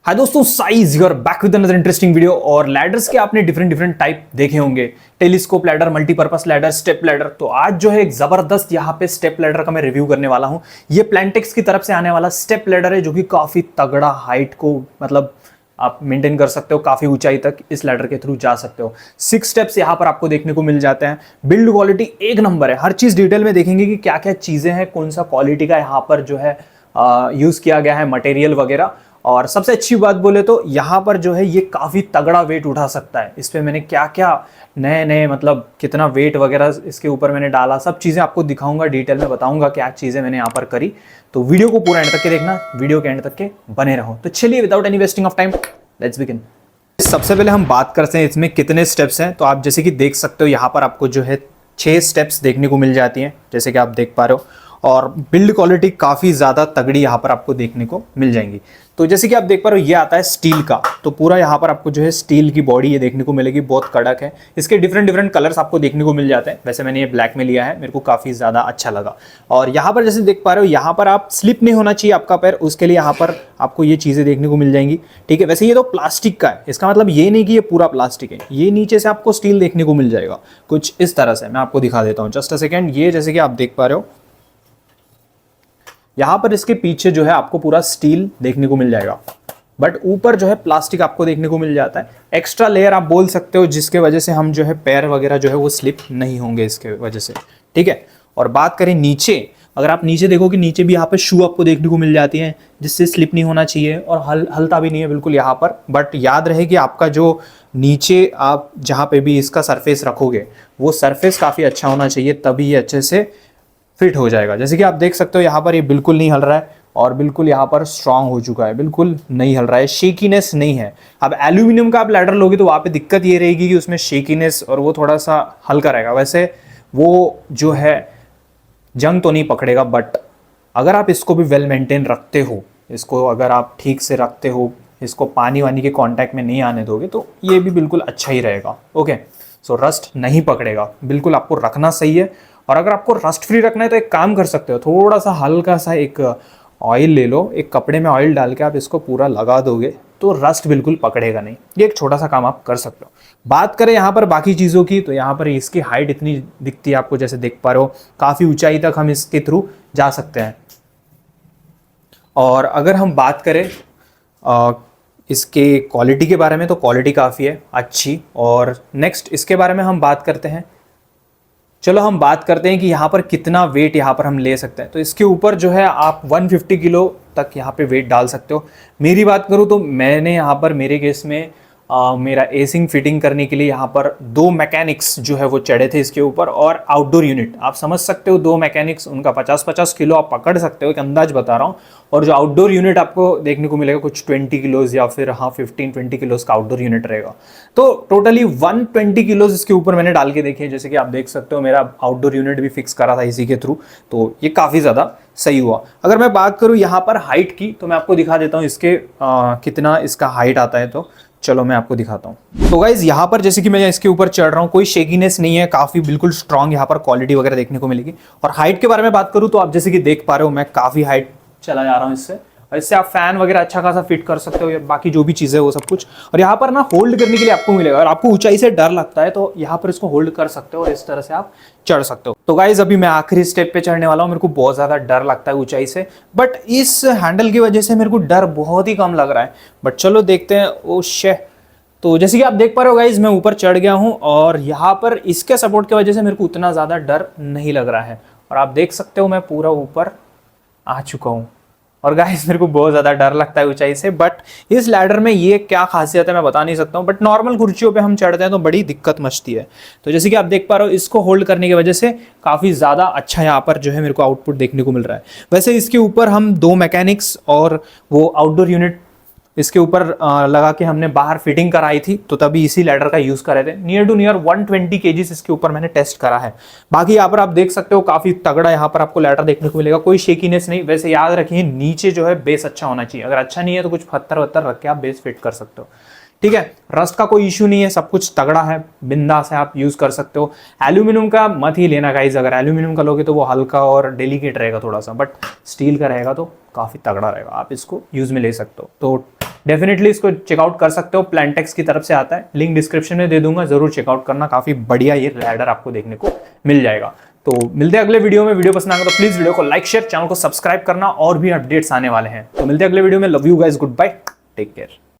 हाय दोस्तों, size you're back with another interesting video. और ladders के आपने डिफरेंट डिफरेंट टाइप देखे होंगे, telescope ladder, multipurpose ladder, step ladder. तो आज जो है एक जबरदस्त यहाँ पे स्टेप लैडर का मैं रिव्यू करने वाला हूँ। ये प्लांटेक्स की तरफ से आने वाला स्टेप लैडर है जो कि काफी तगड़ा हाइट को मतलब आप मेंटेन कर सकते हो, काफी ऊंचाई तक इस लैडर के थ्रू जा सकते हो। 6 स्टेप्स यहाँ पर आपको देखने को मिल जाते हैं। बिल्ड क्वालिटी एक नंबर है, हर चीज डिटेल में देखेंगे कि क्या क्या चीजें हैं, कौन सा क्वालिटी का यहाँ पर जो है यूज किया गया है, मटेरियल वगैरह। और सबसे अच्छी बात बोले तो यहाँ पर जो है ये काफी तगड़ा वेट उठा सकता है। इस पे मैंने क्या क्या नए नए मतलब कितना वेट वगैरह इसके ऊपर मैंने डाला, सब चीजें आपको दिखाऊंगा, डिटेल में बताऊंगा क्या चीजें मैंने यहाँ पर करी। तो वीडियो को पूरा एंड तक के देखना, वीडियो के एंड तक के बने रहो। तो चलिए without any wasting of time let's begin. सबसे पहले हम बात करते हैं इसमें कितने स्टेप्स हैं। तो आप जैसे कि देख सकते हो यहाँ पर आपको जो है 6 स्टेप्स देखने को मिल जाती हैं, जैसे कि आप देख पा रहे हो। और बिल्ड क्वालिटी काफ़ी ज़्यादा तगड़ी यहाँ पर आपको देखने को मिल जाएंगी। तो जैसे कि आप देख पा रहे हो ये आता है स्टील का, तो पूरा यहाँ पर आपको जो है स्टील की बॉडी ये देखने को मिलेगी, बहुत कड़क है। इसके डिफरेंट डिफरेंट कलर्स आपको देखने को मिल जाते हैं। वैसे मैंने ये ब्लैक में लिया है, मेरे को काफ़ी ज़्यादा अच्छा लगा। और यहाँ पर जैसे देख पा रहे हो यहाँ पर आप स्लिप नहीं होना चाहिए आपका पैर, उसके लिए यहाँ पर आपको ये चीज़ें देखने को मिल जाएंगी। ठीक है, वैसे ये तो प्लास्टिक का है, इसका मतलब ये नहीं कि ये पूरा प्लास्टिक है। ये नीचे से आपको स्टील देखने को मिल जाएगा कुछ इस तरह से। मैं आपको दिखा देता हूँ, जस्ट अ सेकेंड। ये जैसे कि आप देख पा रहे हो यहां पर इसके पीछे जो है आपको पूरा स्टील देखने को मिल जाएगा, बट ऊपर जो है प्लास्टिक आपको देखने को मिल जाता है। एक्स्ट्रा लेयर आप बोल सकते हो, जिसके वजह से हम जो है पैर वगैरह जो है वो स्लिप नहीं होंगे इसके वजह से। ठीक है, और बात करें नीचे, अगर आप नीचे देखो कि नीचे भी यहाँ पे शू आपको देखने को मिल जाती है, जिससे स्लिप नहीं होना चाहिए और हलता भी नहीं है बिल्कुल यहाँ पर। बट याद रहे कि आपका जो नीचे आप जहाँ पे भी इसका सरफेस रखोगे वो सरफेस काफ़ी अच्छा होना चाहिए, तभी ये अच्छे से फिट हो जाएगा। जैसे कि आप देख सकते हो यहाँ पर ये बिल्कुल नहीं हल रहा है और बिल्कुल यहाँ पर स्ट्रांग हो चुका है, बिल्कुल नहीं हल रहा है, शेकीनेस नहीं है। अब एल्यूमिनियम का आप लैडर लोगे तो वहाँ पे दिक्कत ये रहेगी कि उसमें शेकीनेस और वो थोड़ा सा हल्का रहेगा। वैसे वो जो है जंग तो नहीं पकड़ेगा, बट अगर आप इसको भी वेल मेंटेन रखते हो, इसको अगर आप ठीक से रखते हो, इसको पानी वानी के कॉन्टैक्ट में नहीं आने दोगे तो ये भी बिल्कुल अच्छा ही रहेगा। ओके, सो रस्ट नहीं पकड़ेगा, बिल्कुल आपको रखना सही है। और अगर आपको रस्ट फ्री रखना है तो एक काम कर सकते हो, थोड़ा सा हल्का सा एक ऑयल ले लो, एक कपड़े में ऑयल डाल के आप इसको पूरा लगा दोगे तो रस्ट बिल्कुल पकड़ेगा नहीं। ये एक छोटा सा काम आप कर सकते हो। बात करें यहाँ पर बाकी चीज़ों की, तो यहाँ पर इसकी हाइट इतनी दिखती है आपको, जैसे देख पा रहे हो काफ़ी ऊंचाई तक हम इसके थ्रू जा सकते हैं। और अगर हम बात करें इसके क्वालिटी के बारे में, तो क्वालिटी काफ़ी है अच्छी। और नेक्स्ट इसके बारे में हम बात करते हैं। चलो हम बात करते हैं कि यहाँ पर कितना वेट यहाँ पर हम ले सकते हैं। तो इसके ऊपर जो है आप 150 किलो तक यहाँ पे वेट डाल सकते हो। मेरी बात करूँ तो मैंने यहाँ पर मेरे केस में मेरा एसिंग फिटिंग करने के लिए यहाँ पर 2 मैकेनिक्स जो है वो चढ़े थे इसके ऊपर, और आउटडोर यूनिट आप समझ सकते हो 2 मैकेनिक्स, उनका 50-50 किलो आप पकड़ सकते हो, एक अंदाज बता रहा हूँ। और जो आउटडोर यूनिट आपको देखने को मिलेगा कुछ 20 किलोज या फिर 15-20 किलोज का आउटडोर यूनिट रहेगा। तो टोटली 120 किलोज इसके ऊपर मैंने डाल के देखे, जैसे कि आप देख सकते हो मेरा आउटडोर यूनिट भी फिक्स करा था इसी के थ्रू, तो ये काफ़ी ज़्यादा सही हुआ। अगर मैं बात करूँ यहाँ पर हाइट की, तो मैं आपको दिखा देता हूँ इसके कितना इसका हाइट आता है। तो चलो मैं आपको दिखाता हूँ। तो गाइज यहाँ पर जैसे कि मैं इसके ऊपर चढ़ रहा हूँ, कोई शेकीनेस नहीं है, काफी बिल्कुल स्ट्रांग यहाँ पर क्वालिटी वगैरह देखने को मिलेगी। और हाइट के बारे में बात करूँ तो आप जैसे कि देख पा रहे हो मैं काफी हाइट चला जा रहा हूँ इससे, और इससे आप फैन वगैरह अच्छा खासा फिट कर सकते हो, या बाकी जो भी चीज़ें वो सब कुछ। और यहाँ पर ना होल्ड करने के लिए आपको मिलेगा, और आपको ऊंचाई से डर लगता है तो यहाँ पर इसको होल्ड कर सकते हो और इस तरह से आप चढ़ सकते हो। तो गाइज अभी मैं आखिरी स्टेप पे चढ़ने वाला हूँ। मेरे को बहुत ज़्यादा डर लगता है ऊंचाई से, बट इस हैंडल की वजह से मेरे को डर बहुत ही कम लग रहा है। बट चलो देखते हैं। ओ शे, तो जैसे कि आप देख पा रहे हो गाइज मैं ऊपर चढ़ गया हूँ, और यहाँ पर इसके सपोर्ट की वजह से मेरे को उतना ज़्यादा डर नहीं लग रहा है। और आप देख सकते हो मैं पूरा ऊपर आ चुका हूँ। और गाइस मेरे को बहुत ज़्यादा डर लगता है ऊंचाई से, बट इस लैडर में ये क्या खासियत है मैं बता नहीं सकता हूँ। बट नॉर्मल कुर्सियों पे हम चढ़ते हैं तो बड़ी दिक्कत मचती है। तो जैसे कि आप देख पा रहे हो इसको होल्ड करने की वजह से काफ़ी ज़्यादा अच्छा यहाँ पर जो है मेरे को आउटपुट देखने को मिल रहा है। वैसे इसके ऊपर हम 2 मैकेनिक्स और वो आउटडोर यूनिट इसके ऊपर लगा के हमने बाहर फिटिंग कराई थी, तो तभी इसी लैडर का यूज कर रहे थे। नियर टू नियर 120 केजीज इसके ऊपर मैंने टेस्ट करा है। बाकी यहाँ पर आप देख सकते हो काफी तगड़ा यहाँ पर आपको लैडर देखने को मिलेगा, कोई शेकीनेस नहीं। वैसे याद रखिए नीचे जो है बेस अच्छा होना चाहिए, अगर अच्छा नहीं है तो कुछ पत्थर वत्थर रख के आप बेस फिट कर सकते हो। ठीक है, रस्ट का कोई इश्यू नहीं है, सब कुछ तगड़ा है, बिंदास है, आप यूज कर सकते हो। एल्यूमिनियम का मत ही लेना गाइज, अगर एल्यूमिनियम का लोगे तो वो हल्का और डेलिकेट रहेगा थोड़ा सा, बट स्टील का रहेगा तो काफी तगड़ा रहेगा, आप इसको यूज में ले सकते हो। तो डेफिनेटली इसको चेकआउट कर सकते हो, प्लांटेक्स की तरफ से आता है, लिंक डिस्क्रिप्शन में दे दूंगा, जरूर चेकआउट करना, काफी बढ़िया ये लैडर आपको देखने को मिल जाएगा। तो मिलते हैं अगले वीडियो में। वीडियो पसंद आएगा तो प्लीज वीडियो को लाइक शेयर, चैनल को सब्सक्राइब करना, और भी अपडेट्स आने वाले हैं। तो मिलते हैं अगले वीडियो में। Love you guys, good bye, take care.